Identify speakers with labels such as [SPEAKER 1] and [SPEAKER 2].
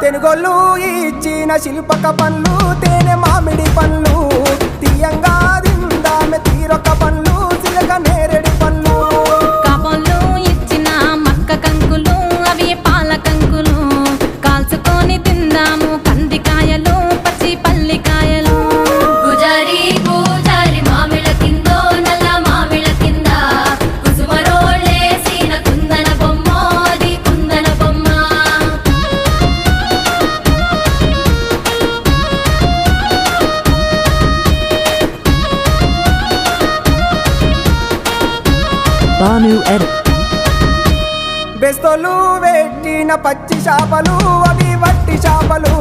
[SPEAKER 1] తెనుగోళ్ళు ఇచ్చిన శిల్పక పండ్లు తేనె మామిడి పండ్లు తీయంగా దిందామె తీరొక పండ్లు చిలక నేరేడు పండ్లు
[SPEAKER 2] కాబోళ్ళు ఇచ్చిన మక్క కంకులు అవి పాల కంకులు కాల్చుకొని తిందాము కందికాయలు పచ్చి పల్లికాయలు
[SPEAKER 3] గుజారి పూజారి మామిళ్ళ కిందో నల్ల మామిళ్ళ కింద కుసుమరోళ్ళేసిన కుందన బొమ్మ అది కుందన బొమ్మ
[SPEAKER 4] Banu Edit.
[SPEAKER 1] బెస్తోలు పెట్టిన పచ్చి చేపలు అవి వట్టి చేపలు